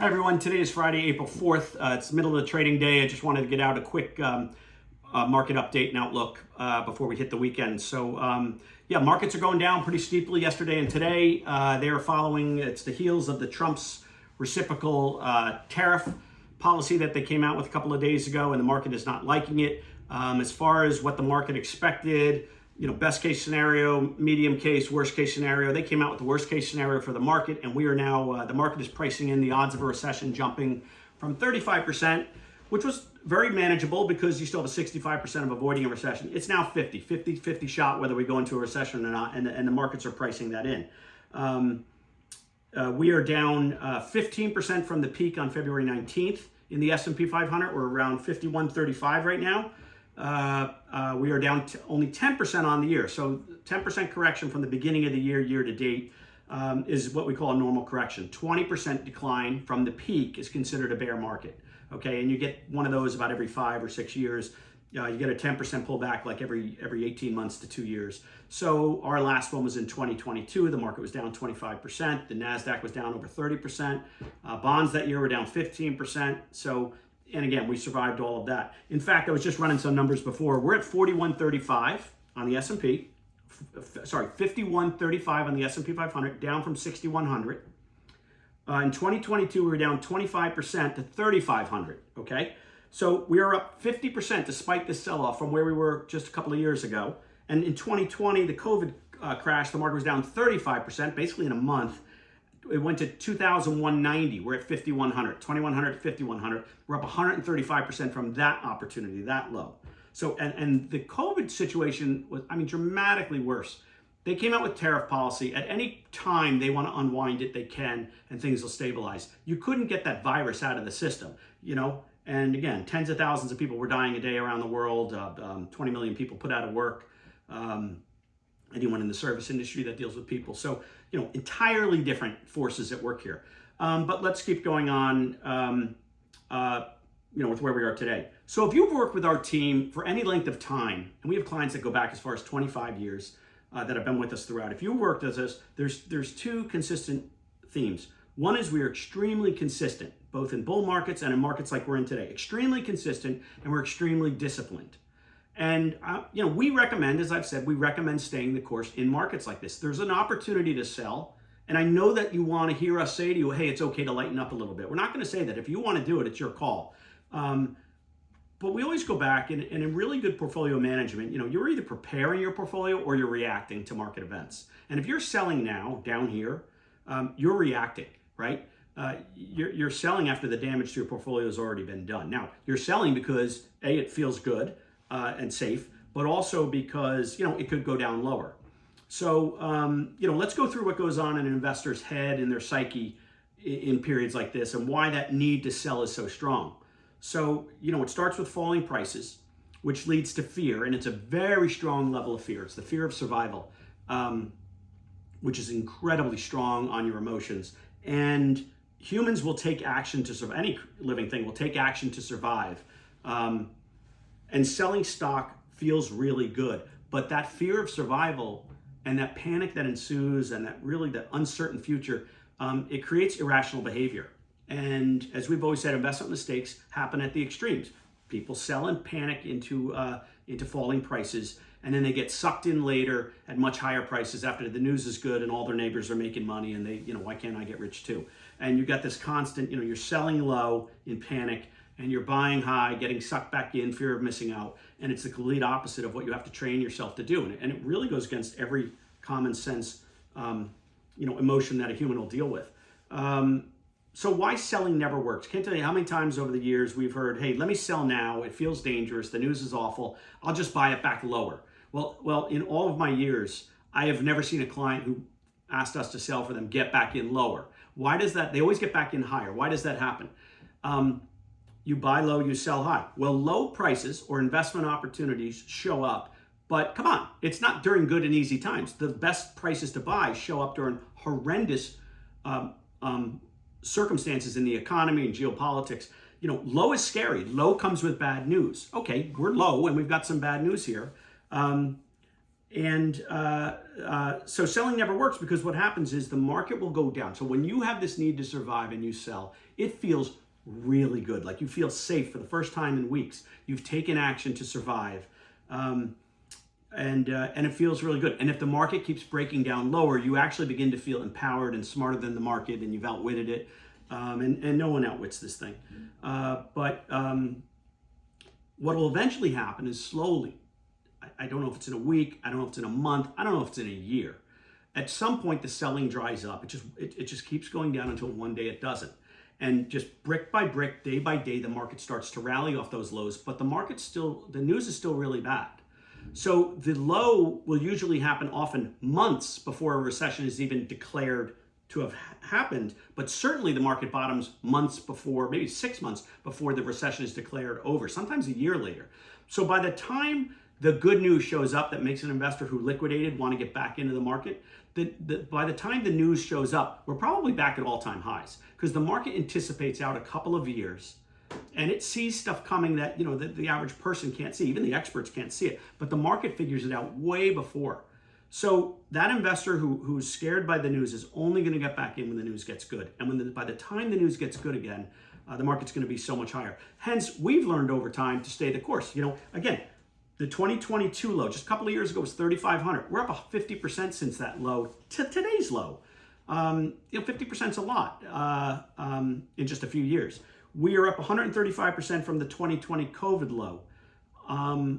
Hi everyone, today is Friday, April 4th. It's the middle of the trading day. I just wanted to get out a quick market update and outlook before we hit the weekend. So yeah, markets are going down pretty steeply yesterday and today. They are following, it's the heels of the Trump's reciprocal tariff policy that they came out with a couple of days ago, and the market is not liking it. As far as what the market expected, best case scenario, medium case, worst case scenario. They came out with the worst case scenario for the market, and we are now, the market is pricing in the odds of a recession jumping from 35%, which was very manageable because you still have a 65% of avoiding a recession. It's now 50 shot whether we go into a recession or not, and the markets are pricing that in. We are down 15% from the peak on February 19th in the S&P 500. We're around 5135 right now. We are down only 10% on the year. So 10% correction from the beginning of the year to date is what we call a normal correction. 20% decline from the peak is considered a bear market. Okay, and you get one of those about every 5 or 6 years. You get a 10% pullback like every 18 months to 2 years. So our last one was in 2022. The market was down 25%. The NASDAQ was down over 30%. Bonds that year were down 15%. So, and again, we survived all of that. In fact, I was just running some numbers before. We're at 4135 on the S&P. Sorry, 5135 on the S&P 500, down from 6100. In 2022, we were down 25% to 3500. Okay, so we are up 50% despite this sell-off from where we were just a couple of years ago. And in 2020, the COVID crash, the market was down 35%, basically in a month. It went to 2,190. We're at 5,100, 2,100 to 5,100. We're up 135% from that opportunity, that low. So, and the COVID situation was, dramatically worse. They came out with tariff policy. At any time they want to unwind it, they can, and things will stabilize. You couldn't get that virus out of the system, And again, tens of thousands of people were dying a day around the world. 20 million people put out of work. Anyone in the service industry that deals with people. So, entirely different forces at work here. But let's keep going on, with where we are today. So if you've worked with our team for any length of time, and we have clients that go back as far as 25 years that have been with us throughout. If you worked with us, there's two consistent themes. One is we are extremely consistent, both in bull markets and in markets like we're in today. Extremely consistent, and we're extremely disciplined. And, we recommend, as I've said, we recommend staying the course in markets like this. There's an opportunity to sell. And I know that you want to hear us say to you, hey, it's okay to lighten up a little bit. We're not going to say that. If you want to do it, it's your call. But we always go back, and in really good portfolio management, you're either preparing your portfolio or you're reacting to market events. And if you're selling now, down here, you're reacting, right? You're selling after the damage to your portfolio has already been done. Now, you're selling because, A, it feels good and safe, but also because, it could go down lower. So, let's go through what goes on in an investor's head and their psyche in periods like this and why that need to sell is so strong. So, it starts with falling prices, which leads to fear, and it's a very strong level of fear. It's the fear of survival, which is incredibly strong on your emotions. And humans will take action to survive. Any living thing will take action to survive. And selling stock feels really good, but that fear of survival and that panic that ensues and that uncertain future, it creates irrational behavior. And as we've always said, investment mistakes happen at the extremes. People sell and panic into falling prices, and then they get sucked in later at much higher prices after the news is good and all their neighbors are making money, and they, why can't I get rich too? And you got this constant, you're selling low in panic, and you're buying high, getting sucked back in, fear of missing out. And it's the complete opposite of what you have to train yourself to do. And it really goes against every common sense, emotion that a human will deal with. So why selling never works? Can't tell you how many times over the years we've heard, hey, let me sell now. It feels dangerous. The news is awful. I'll just buy it back lower. Well, in all of my years, I have never seen a client who asked us to sell for them get back in lower. Why does that? They always get back in higher. Why does that happen? You buy low, you sell high. Well, low prices or investment opportunities show up, but come on, it's not during good and easy times. The best prices to buy show up during horrendous circumstances in the economy and geopolitics. Low is scary. Low comes with bad news. Okay, we're low and we've got some bad news here. And so selling never works, because what happens is the market will go down. So when you have this need to survive and you sell, it feels really good. Like you feel safe for the first time in weeks. You've taken action to survive. And it feels really good. And if the market keeps breaking down lower, you actually begin to feel empowered and smarter than the market, and you've outwitted it. And no one outwits this thing. But what will eventually happen is slowly, I don't know if it's in a week, I don't know if it's in a month, I don't know if it's in a year. At some point, the selling dries up. It just keeps going down until one day it doesn't. And just brick by brick, day by day, the market starts to rally off those lows, but the news is still really bad. So the low will usually happen often months before a recession is even declared to have happened, but certainly the market bottoms months before, maybe 6 months before the recession is declared over, sometimes a year later. So by the time the good news shows up that makes an investor who liquidated want to get back into the market, by the time the news shows up, we're probably back at all-time highs, because the market anticipates out a couple of years, and it sees stuff coming that the average person can't see. Even the experts can't see it, but the market figures it out way before. So that investor who's scared by the news is only going to get back in when the news gets good. And by the time the news gets good again, the market's going to be so much higher. Hence, we've learned over time to stay the course. Again, the 2022 low just a couple of years ago was 3,500. We're up 50% since that low to today's low. 50% is a lot in just a few years. We are up 135% from the 2020 COVID low.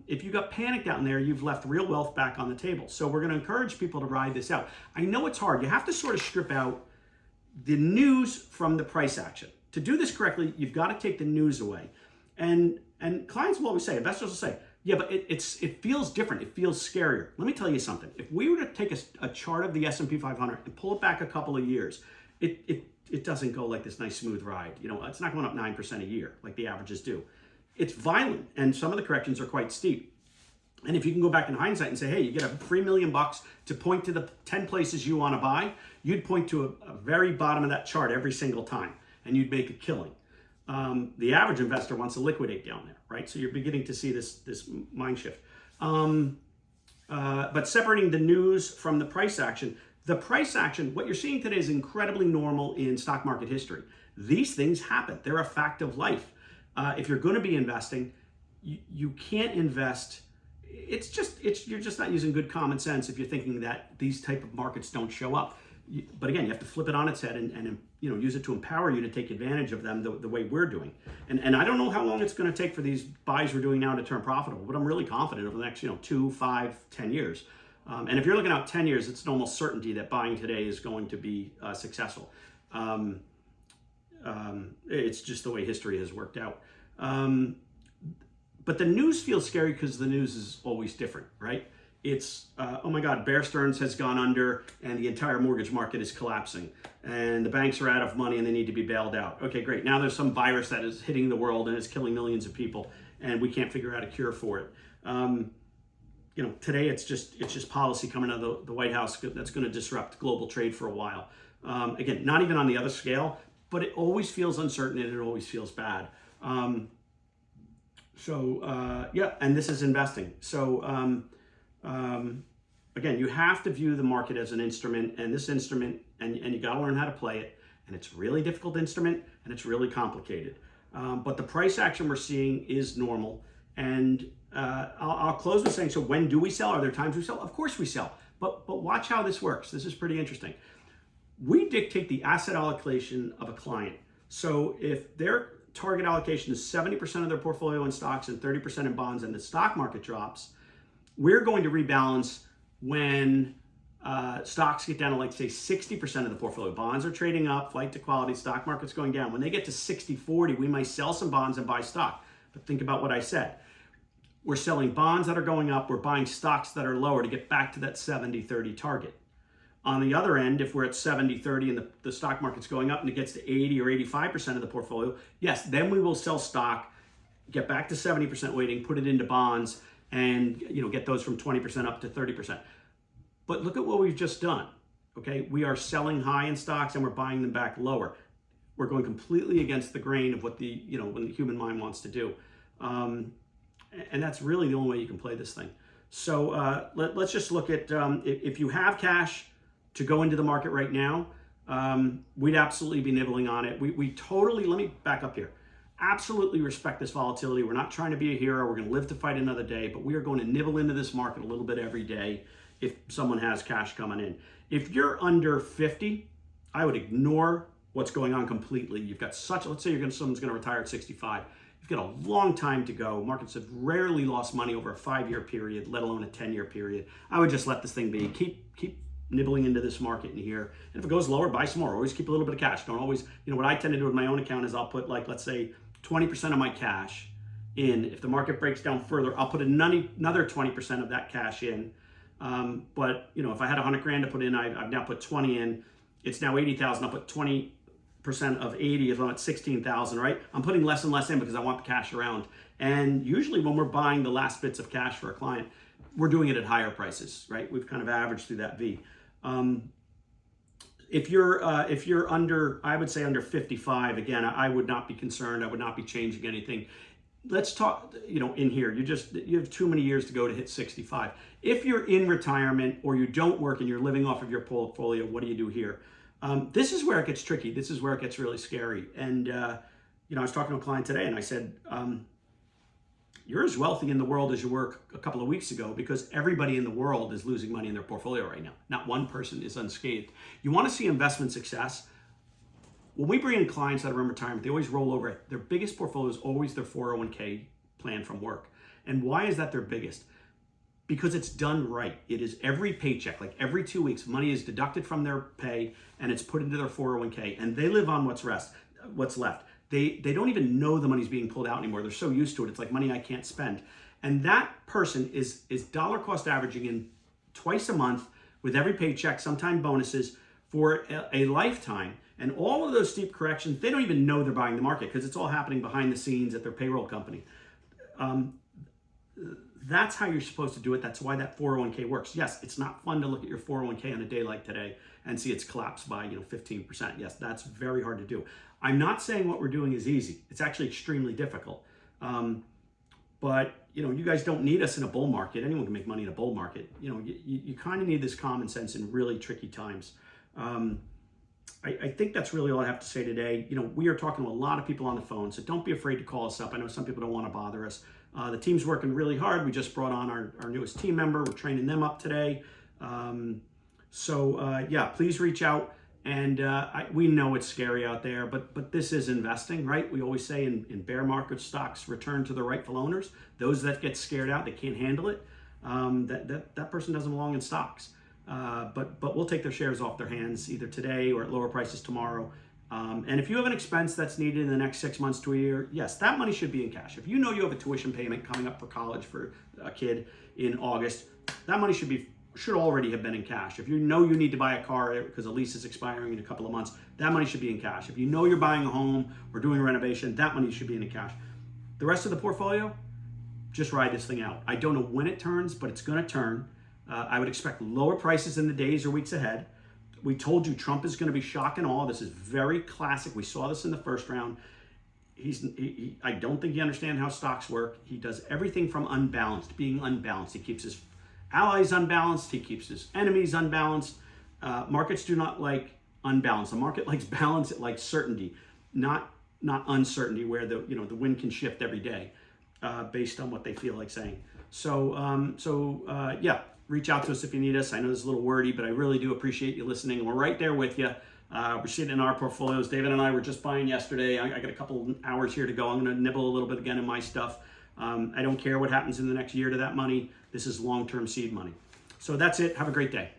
If you got panicked out in there, you've left real wealth back on the table. So we're going to encourage people to ride this out. I know it's hard. You have to sort of strip out the news from the price action. To do this correctly, you've got to take the news away. And clients will always say, investors will say, yeah, but it feels different. It feels scarier. Let me tell you something. If we were to take a chart of the S&P 500 and pull it back a couple of years, it doesn't go like this nice smooth ride. It's not going up 9% a year like the averages do. It's violent, and some of the corrections are quite steep. And if you can go back in hindsight and say, hey, you get $3 million to point to the 10 places you want to buy, you'd point to a very bottom of that chart every single time, and you'd make a killing. The average investor wants to liquidate down there, right? So you're beginning to see this mind shift. But separating the news from the price action, what you're seeing today is incredibly normal in stock market history. These things happen. They're a fact of life. If you're going to be investing, you can't invest. You're just not using good common sense if you're thinking that these type of markets don't show up. But again, you have to flip it on its head and use it to empower you to take advantage of them the way we're doing. And I don't know how long it's going to take for these buys we're doing now to turn profitable, but I'm really confident over the next 2, 5, 10 years. And if you're looking out 10 years, it's an almost certainty that buying today is going to be successful. It's just the way history has worked out. But the news feels scary because the news is always different, right? It's, oh my God, Bear Stearns has gone under and the entire mortgage market is collapsing and the banks are out of money and they need to be bailed out. Okay, great. Now there's some virus that is hitting the world and is killing millions of people and we can't figure out a cure for it. Today it's just policy coming out of the White House that's going to disrupt global trade for a while. Again, not even on the other scale, but it always feels uncertain and it always feels bad. And this is investing. So again, you have to view the market as an instrument, and this instrument, and you got to learn how to play it. And it's a really difficult instrument, and it's really complicated. But the price action we're seeing is normal. And I'll close with saying, so when do we sell? Are there times we sell? Of course we sell. But watch how this works. This is pretty interesting. We dictate the asset allocation of a client. So if their target allocation is 70% of their portfolio in stocks and 30% in bonds, and the stock market drops, we're going to rebalance when stocks get down to, like, say, 60% of the portfolio. Bonds are trading up, flight to quality, stock market's going down. When they get to 60-40, we might sell some bonds and buy stock. But think about what I said. We're selling bonds that are going up. We're buying stocks that are lower to get back to that 70-30 target. On the other end, if we're at 70-30 and the stock market's going up and it gets to 80 or 85% of the portfolio, yes, then we will sell stock, get back to 70% weighting, put it into bonds, and get those from 20% up to 30%. But look at what we've just done. Okay, we are selling high in stocks and we're buying them back lower. We're going completely against the grain of what the when the human mind wants to do, and that's really the only way you can play this thing. So let's just look at if you have cash to go into the market right now, we'd absolutely be nibbling on it. We totally, let me back up here. Absolutely respect this volatility. We're not trying to be a hero. We're going to live to fight another day, but we are going to nibble into this market a little bit every day if someone has cash coming in. If you're under 50, I would ignore what's going on completely. You've got let's say someone's going to retire at 65. You've got a long time to go. Markets have rarely lost money over a 5-year period, let alone a 10-year period. I would just let this thing be. Keep nibbling into this market in here. And if it goes lower, buy some more. Always keep a little bit of cash. Don't always, what I tend to do with my own account is I'll put, like, let's say 20% of my cash in. If the market breaks down further, I'll put another 20% of that cash in. But if I had 100 grand to put in, I've now put 20 in. It's now 80,000. I'll put 20% of 80 if I'm at 16,000, right? I'm putting less and less in because I want the cash around. And usually when we're buying the last bits of cash for a client, we're doing it at higher prices, right? We've kind of averaged through that V. If you're under, I would say under 55, again, I would not be concerned. I would not be changing anything. Let's talk, in here, you have too many years to go to hit 65. If you're in retirement or you don't work and you're living off of your portfolio, what do you do here? This is where it gets tricky. This is where it gets really scary. And, I was talking to a client today and I said, you're as wealthy in the world as you were a couple of weeks ago because everybody in the world is losing money in their portfolio right now. Not one person is unscathed. You want to see investment success? When we bring in clients that are in retirement, they always roll over. Their biggest portfolio is always their 401k plan from work. And why is that their biggest? Because it's done right. It is every paycheck, like every 2 weeks, money is deducted from their pay and it's put into their 401k and they live on what's left. They don't even know the money's being pulled out anymore. They're so used to it. It's like money I can't spend. And that person is dollar cost averaging in twice a month with every paycheck, sometime bonuses for a lifetime. And all of those steep corrections, they don't even know they're buying the market because it's all happening behind the scenes at their payroll company. That's how you're supposed to do it. That's why that 401k works. Yes, it's not fun to look at your 401k on a day like today and see it's collapsed by 15%. Yes, that's very hard to do. I'm not saying what we're doing is easy. It's actually extremely difficult. But you guys don't need us in a bull market. Anyone can make money in a bull market. You kind of need this common sense in really tricky times. I think that's really all I have to say today. We are talking to a lot of people on the phone, so don't be afraid to call us up. I know some people don't want to bother us. The team's working really hard. We just brought on our newest team member. We're training them up today. Please reach out. And we know it's scary out there, but this is investing, right? We always say in bear market stocks return to the rightful owners. Those that get scared out, they can't handle it. That person doesn't belong in stocks. But we'll take their shares off their hands either today or at lower prices tomorrow. And if you have an expense that's needed in the next 6 months to a year, yes, that money should be in cash. If you know you have a tuition payment coming up for college for a kid in August, that money should already have been in cash. If you know you need to buy a car because a lease is expiring in a couple of months, that money should be in cash. If you know you're buying a home or doing a renovation, that money should be in cash. The rest of the portfolio, just ride this thing out. I don't know when it turns, but it's going to turn. I would expect lower prices in the days or weeks ahead. We told you Trump is going to be shock and awe. This is very classic. We saw this in the first round. I don't think he understands how stocks work. He does everything from unbalanced, being unbalanced. He keeps his allies unbalanced. He keeps his enemies unbalanced. Markets do not like unbalance. The market likes balance. It likes certainty, not uncertainty where the wind can shift every day based on what they feel like saying. Reach out to us if you need us. I know it's a little wordy, but I really do appreciate you listening. And we're right there with you. We're sitting in our portfolios. David and I were just buying yesterday. I got a couple hours here to go. I'm going to nibble a little bit again in my stuff. I don't care what happens in the next year to that money. This is long-term seed money. So that's it. Have a great day.